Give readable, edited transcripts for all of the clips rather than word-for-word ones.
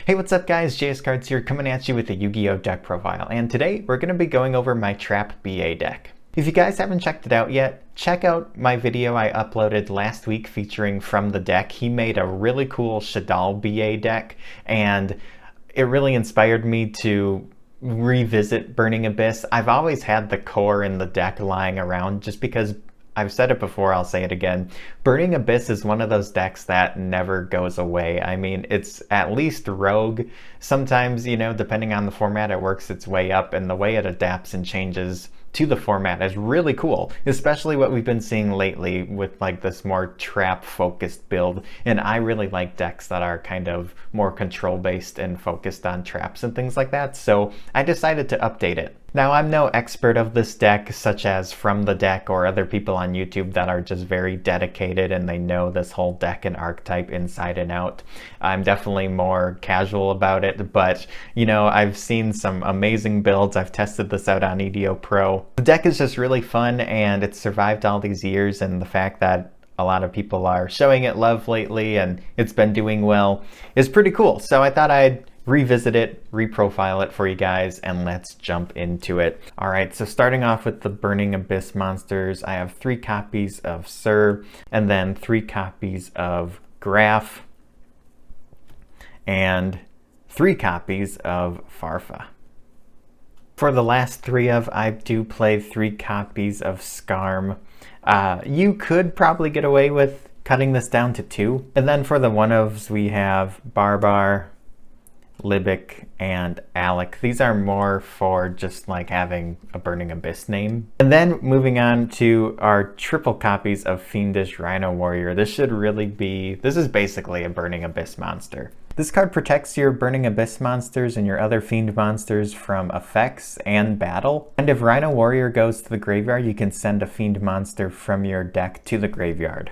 Hey, what's up guys? JS Cards here coming at you with a Yu-Gi-Oh! Deck profile, and today we're going to be going over my Trap BA deck. If you guys haven't checked it out yet, check out my video I uploaded last week featuring From the Deck. He made a really cool Shaddoll BA deck, and it really inspired me to revisit Burning Abyss. I've always had the core in the deck lying around just because I've said it before, I'll say it again. Burning Abyss is one of those decks that never goes away. I mean, it's at least rogue. Sometimes, you know, depending on the format, it works its way up, and the way it adapts and changes to the format is really cool, especially what we've been seeing lately with like this more trap focused build. And I really like decks that are kind of more control based and focused on traps and things like that. So I decided to update it. Now, I'm no expert of this deck, such as From the Deck or other people on YouTube that are just very dedicated and they know this whole deck and archetype inside and out. I'm definitely more casual about it, but you know, I've seen some amazing builds. I've tested this out on EDO Pro. The deck is just really fun, and it's survived all these years, and the fact that a lot of people are showing it love lately and it's been doing well is pretty cool. So I thought I'd revisit it, reprofile it for you guys, and let's jump into it. All right, so starting off with the Burning Abyss monsters, I have 3 copies of Sir, and then 3 copies of Graf, and 3 copies of Farfa. For the last 3 of, I do play 3 copies of Skarm. You could probably get away with cutting this down to 2. And then for the one-ofs, we have Barbar, Libic, and Alec. These are more for just like having a Burning Abyss name. And then moving on to our triple copies of Fiendish Rhino Warrior. This is basically a Burning Abyss monster. This card protects your Burning Abyss monsters and your other Fiend monsters from effects and battle. And if Rhino Warrior goes to the graveyard, you can send a Fiend monster from your deck to the graveyard.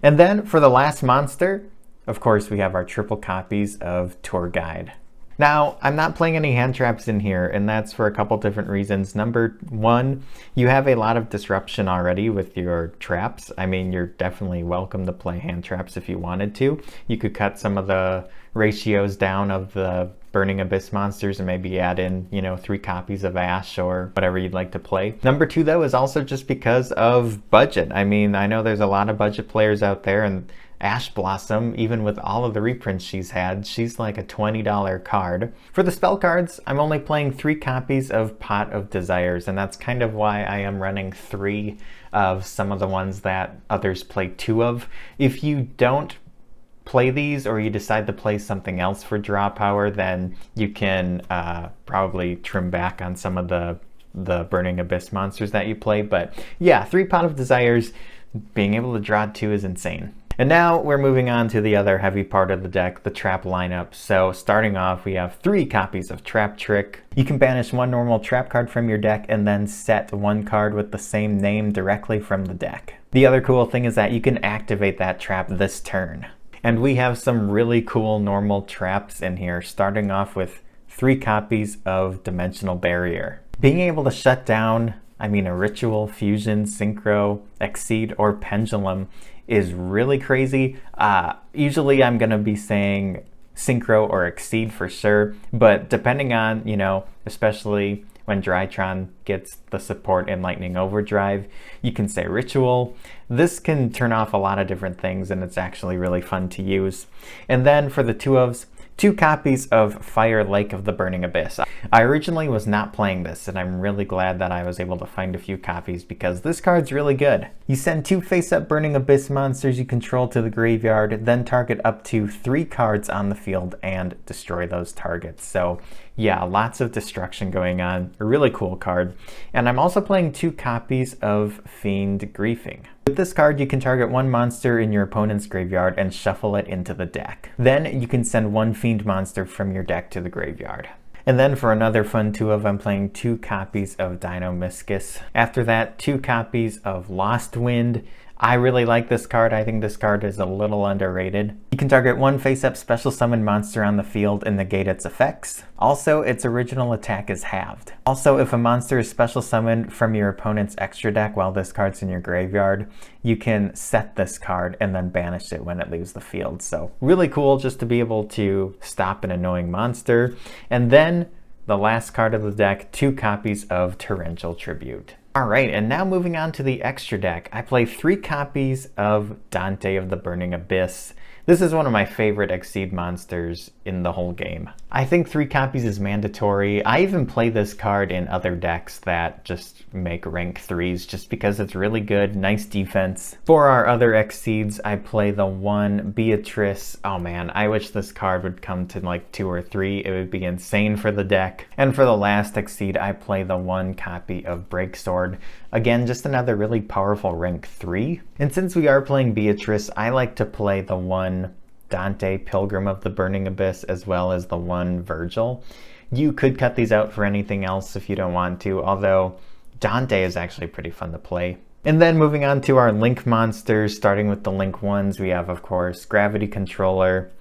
And then for the last monster, of course, we have our triple copies of Tour Guide. Now, I'm not playing any hand traps in here, and that's for a couple different reasons. Number 1, you have a lot of disruption already with your traps. I mean, you're definitely welcome to play hand traps if you wanted to. You could cut some of the ratios down of the Burning Abyss monsters and maybe add in, you know, 3 copies of Ash or whatever you'd like to play. Number 2, though, is also just because of budget. I mean, I know there's a lot of budget players out there, and Ash Blossom, even with all of the reprints she's had, she's like a $20 card. For the spell cards, I'm only playing 3 copies of Pot of Desires, and that's kind of why I am running 3 of some of the ones that others play 2 of. If you don't play these, or you decide to play something else for draw power, then you can probably trim back on some of the Burning Abyss monsters that you play. But yeah, 3 Pot of Desires, being able to draw 2 is insane. And now we're moving on to the other heavy part of the deck, the trap lineup. So starting off, we have 3 copies of Trap Trick. You can banish 1 normal trap card from your deck and then set 1 card with the same name directly from the deck. The other cool thing is that you can activate that trap this turn. And we have some really cool normal traps in here, starting off with 3 copies of Dimensional Barrier. Being able to shut down, a Ritual, Fusion, Synchro, Exceed, or Pendulum is really crazy. Usually I'm gonna be saying Synchro or Exceed for sure, but depending on, you know, especially when Drytron gets the support in Lightning Overdrive, you can say Ritual. This can turn off a lot of different things, and it's actually really fun to use. And then for the 2-ofs, 2 copies of Fire Lake of the Burning Abyss. I originally was not playing this, and I'm really glad that I was able to find a few copies because this card's really good. You send 2 face-up Burning Abyss monsters you control to the graveyard, then target up to 3 cards on the field and destroy those targets. So yeah, lots of destruction going on. A really cool card. And I'm also playing 2 copies of Fiend Griefing. With this card, you can target 1 monster in your opponent's graveyard and shuffle it into the deck. Then you can send 1 Fiend monster from your deck to the graveyard. And then for another fun 2-of, I'm playing 2 copies of Dino Miscus. After that, 2 copies of Lost Wind. I really like this card. I think this card is a little underrated. You can target one face-up special summon monster on the field and negate its effects. Also, its original attack is halved. Also, if a monster is special summoned from your opponent's extra deck while this card's in your graveyard, you can set this card and then banish it when it leaves the field. So really cool just to be able to stop an annoying monster. And then the last card of the deck, 2 copies of Torrential Tribute. Alright, and now moving on to the extra deck. I play 3 copies of Dante of the Burning Abyss. This is one of my favorite Exceed monsters in the whole game. I think 3 copies is mandatory. I even play this card in other decks that just make rank 3s just because it's really good, nice defense. For our other Exceeds, I play the 1 Beatrice. Oh man, I wish this card would come to like 2 or 3. It would be insane for the deck. And for the last Exceed, I play the 1 copy of Breaksword. Again, just another really powerful rank 3. And since we are playing Beatrice, I like to play the 1 Dante, Pilgrim of the Burning Abyss, as well as the 1 Virgil. You could cut these out for anything else if you don't want to, although Dante is actually pretty fun to play. And then moving on to our Link monsters, starting with the Link ones, we have, of course, Gravity Controller.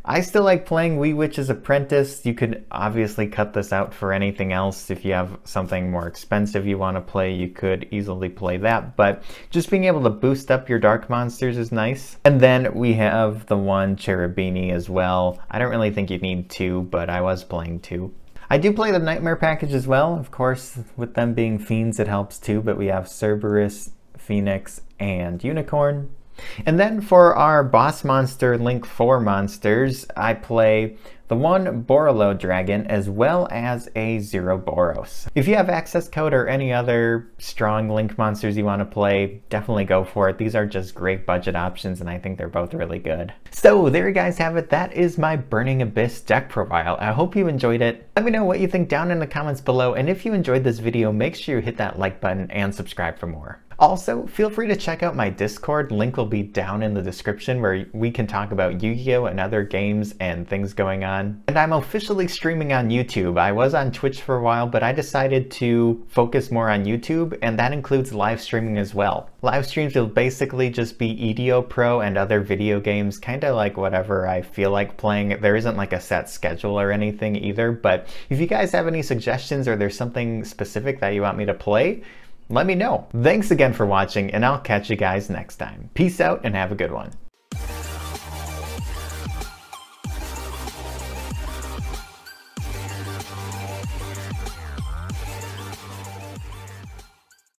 I still like playing Wee Witch's Apprentice. You could obviously cut this out for anything else. If you have something more expensive you want to play, you could easily play that. But just being able to boost up your dark monsters is nice. And then we have the 1 Cherubini as well. I don't really think you need 2, but I was playing 2. I do play the Nightmare package as well. Of course, with them being fiends, it helps too. But we have Cerberus, Phoenix, and Unicorn. And then for our boss monster Link 4 monsters, I play the 1 Borolo Dragon as well as a 0 Boros. If you have access code or any other strong Link monsters you want to play, definitely go for it. These are just great budget options and I think they're both really good. So there you guys have it. That is my Burning Abyss deck profile. I hope you enjoyed it. Let me know what you think down in the comments below, and if you enjoyed this video, make sure you hit that like button and subscribe for more. Also, feel free to check out my Discord. Link will be down in the description where we can talk about Yu-Gi-Oh! And other games and things going on. And I'm officially streaming on YouTube. I was on Twitch for a while, but I decided to focus more on YouTube, and that includes live streaming as well. Live streams will basically just be EDO Pro and other video games, kind of like whatever I feel like playing. There isn't like a set schedule or anything either, but if you guys have any suggestions or there's something specific that you want me to play, let me know. Thanks again for watching, and I'll catch you guys next time. Peace out and have a good one.